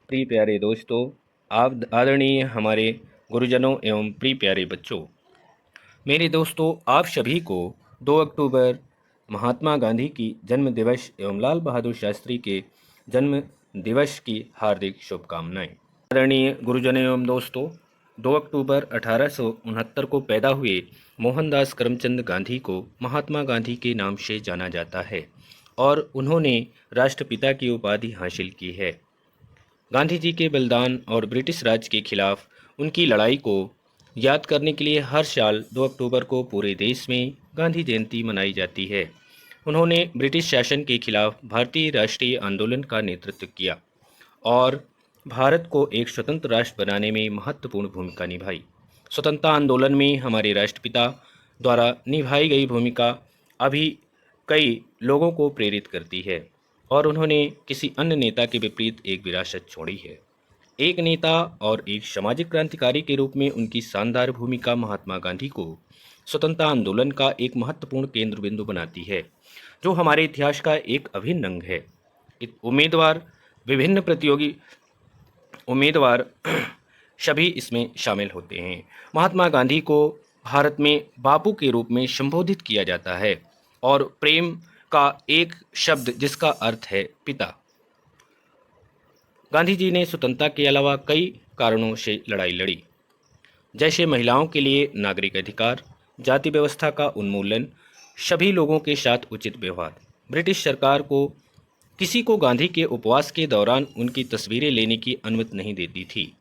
प्रिय प्यारे दोस्तों, आप आदरणीय हमारे गुरुजनों एवं प्रिय प्यारे बच्चों, मेरे दोस्तों आप सभी को 2 अक्टूबर महात्मा गांधी की जन्म दिवस एवं लाल बहादुर शास्त्री के जन्म दिवस की हार्दिक शुभकामनाएं। आदरणीय गुरुजनों एवं दोस्तों, 2 अक्टूबर 1869 को पैदा हुए मोहनदास करमचंद गांधी को महात्मा गांधी के नाम से जाना जाता है और उन्होंने राष्ट्रपिता की उपाधि हासिल की है। गांधी जी के बलिदान और ब्रिटिश राज के खिलाफ उनकी लड़ाई को याद करने के लिए हर साल 2 अक्टूबर को पूरे देश में गांधी जयंती मनाई जाती है। उन्होंने ब्रिटिश शासन के खिलाफ भारतीय राष्ट्रीय आंदोलन का नेतृत्व किया और भारत को एक स्वतंत्र राष्ट्र बनाने में महत्वपूर्ण भूमिका निभाई। स्वतंत्रता आंदोलन में हमारे राष्ट्रपिता द्वारा निभाई गई भूमिका अभी कई लोगों को प्रेरित करती है और उन्होंने किसी अन्य नेता के विपरीत एक विरासत छोड़ी है। एक नेता और एक सामाजिक क्रांतिकारी के रूप में उनकी शानदार भूमिका महात्मा गांधी को स्वतंत्रता आंदोलन का एक महत्वपूर्ण केंद्र बिंदु बनाती है, जो हमारे इतिहास का एक अभिन्न अंग है। विभिन्न प्रतियोगी उम्मीदवार सभी इसमें शामिल होते हैं। महात्मा गांधी को भारत में बापू के रूप में संबोधित किया जाता है और प्रेम का एक शब्द जिसका अर्थ है पिता। गांधी जी ने स्वतंत्रता के अलावा कई कारणों से लड़ाई लड़ी, जैसे महिलाओं के लिए नागरिक अधिकार, जाति व्यवस्था का उन्मूलन, सभी लोगों के साथ उचित व्यवहार। ब्रिटिश सरकार को किसी को गांधी के उपवास के दौरान उनकी तस्वीरें लेने की अनुमति नहीं देती थी।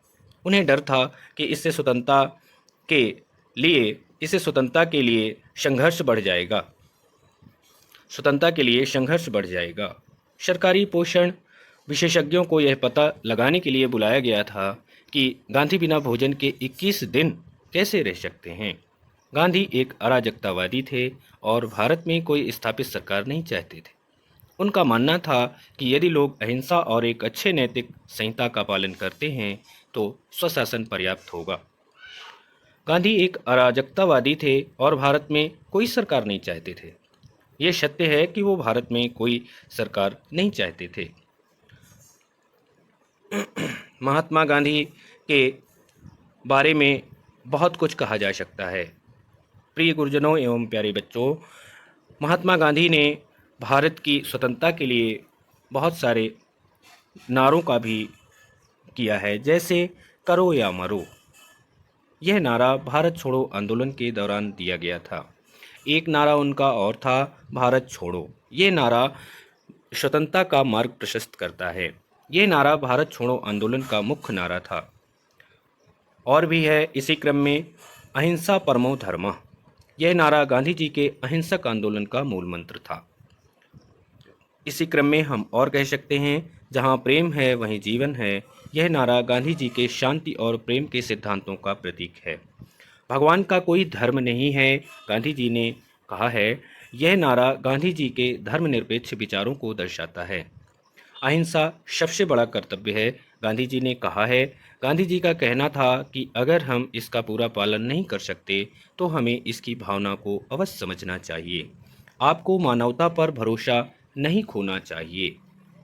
उन्हें डर था कि इससे स्वतंत्रता के लिए संघर्ष बढ़ जाएगा। सरकारी पोषण विशेषज्ञों को यह पता लगाने के लिए बुलाया गया था कि गांधी बिना भोजन के 21 दिन कैसे रह सकते हैं। गांधी एक अराजकतावादी थे और भारत में कोई स्थापित सरकार नहीं चाहते थे। उनका मानना था कि यदि लोग अहिंसा और एक अच्छे नैतिक संहिता का पालन करते हैं तो स्वशासन पर्याप्त होगा। गांधी एक अराजकतावादी थे और भारत में कोई सरकार नहीं चाहते थे। ये सत्य है कि वो भारत में कोई सरकार नहीं चाहते थे। महात्मा गांधी के बारे में बहुत कुछ कहा जा सकता है। प्रिय गुरुजनों एवं प्यारे बच्चों, महात्मा गांधी ने भारत की स्वतंत्रता के लिए बहुत सारे नारों का भी किया है, जैसे करो या मरो। यह नारा भारत छोड़ो आंदोलन के दौरान दिया गया था। एक नारा उनका और था भारत छोड़ो। ये नारा स्वतंत्रता का मार्ग प्रशस्त करता है। ये नारा भारत छोड़ो आंदोलन का मुख्य नारा था। और भी है इसी क्रम में अहिंसा परमो धर्मः। यह नारा गांधी जी के अहिंसक आंदोलन का मूल मंत्र था। इसी क्रम में हम और कह सकते हैं जहाँ प्रेम है वहीं जीवन है। यह नारा गांधी जी के शांति और प्रेम के सिद्धांतों का प्रतीक है। भगवान का कोई धर्म नहीं है, गांधी जी ने कहा है। यह नारा गांधी जी के धर्मनिरपेक्ष विचारों को दर्शाता है। अहिंसा सबसे बड़ा कर्तव्य है, गांधी जी ने कहा है। गांधी जी का कहना था कि अगर हम इसका पूरा पालन नहीं कर सकते तो हमें इसकी भावना को अवश्य समझना चाहिए। आपको मानवता पर भरोसा नहीं खोना चाहिए।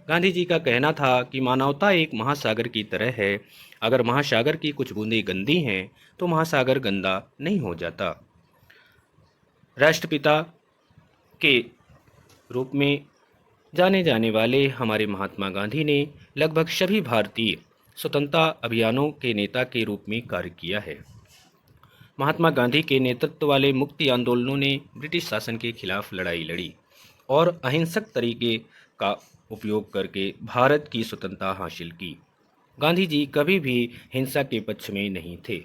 गांधी जी का कहना था कि मानवता एक महासागर की तरह है। अगर महासागर की कुछ बूंदें गंदी हैं तो महासागर गंदा नहीं हो जाता। राष्ट्रपिता के रूप में जाने जाने वाले हमारे महात्मा गांधी ने लगभग सभी भारतीय स्वतंत्रता अभियानों के नेता के रूप में कार्य किया है। महात्मा गांधी के नेतृत्व वाले मुक्ति आंदोलनों ने ब्रिटिश शासन के खिलाफ लड़ाई लड़ी और अहिंसक तरीके का उपयोग करके भारत की स्वतंत्रता हासिल की। गांधी जी कभी भी हिंसा के पक्ष में नहीं थे।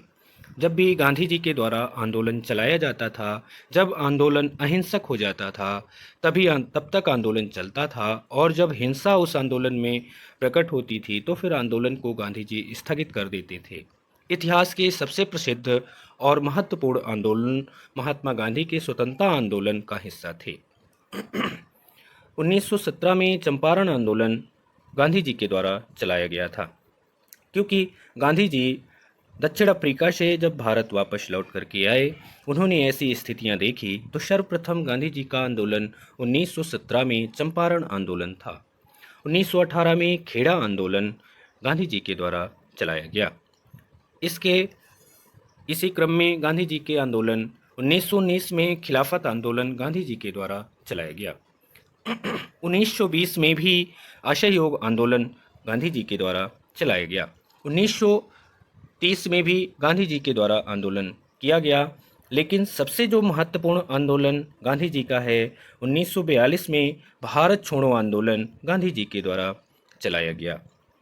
जब भी गांधी जी के द्वारा आंदोलन चलाया जाता था, जब आंदोलन अहिंसक हो जाता था तब तक आंदोलन चलता था, और जब हिंसा उस आंदोलन में प्रकट होती थी तो फिर आंदोलन को गांधी जी स्थगित कर देते थे। इतिहास के सबसे प्रसिद्ध और महत्वपूर्ण आंदोलन महात्मा गांधी के स्वतंत्रता आंदोलन का हिस्सा थे। 1917 में चंपारण आंदोलन गांधी जी के द्वारा चलाया गया था, क्योंकि गांधी जी दक्षिण अफ्रीका से जब भारत वापस लौट करके आए, उन्होंने ऐसी स्थितियां देखी तो सर्वप्रथम गांधी जी का आंदोलन 1917 में चंपारण आंदोलन था। 1918 में खेड़ा आंदोलन गांधी जी के द्वारा चलाया गया। इसी क्रम में गांधी जी के आंदोलन 1919 में खिलाफत आंदोलन गांधी जी के द्वारा चलाया गया। 1920 में भी असहयोग आंदोलन गांधी जी के द्वारा चलाया गया। 1930 में भी गांधी जी के द्वारा आंदोलन किया गया, लेकिन सबसे जो महत्वपूर्ण आंदोलन गांधी जी का है 1942 में भारत छोड़ो आंदोलन गांधी जी के द्वारा चलाया गया।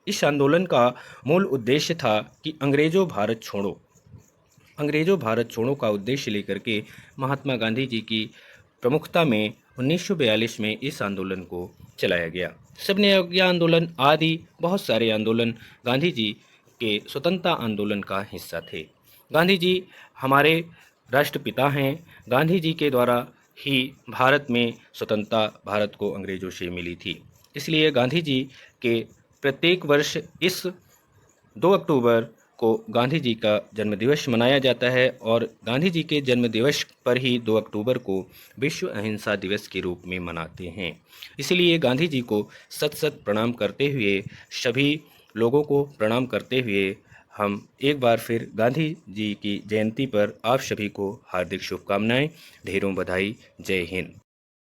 इस आंदोलन का मूल उद्देश्य था कि अंग्रेजों भारत छोड़ो का उद्देश्य लेकर के महात्मा गांधी जी की प्रमुखता में 1942 में इस आंदोलन को चलाया गया। सबने अवज्ञा आंदोलन आदि बहुत सारे आंदोलन गांधी जी के स्वतंत्रता आंदोलन का हिस्सा थे। गांधी जी हमारे राष्ट्रपिता हैं। गांधी जी के द्वारा ही भारत में स्वतंत्रता भारत को अंग्रेजों से मिली थी। इसलिए गांधी जी के प्रत्येक वर्ष इस 2 अक्टूबर को गांधी जी का जन्मदिवस मनाया जाता है और गांधी जी के जन्मदिवस पर ही 2 अक्टूबर को विश्व अहिंसा दिवस के रूप में मनाते हैं। इसलिए गांधी जी को सत सत प्रणाम करते हुए, सभी लोगों को प्रणाम करते हुए हम एक बार फिर गांधी जी की जयंती पर आप सभी को हार्दिक शुभकामनाएं, ढेरों बधाई। जय हिंद।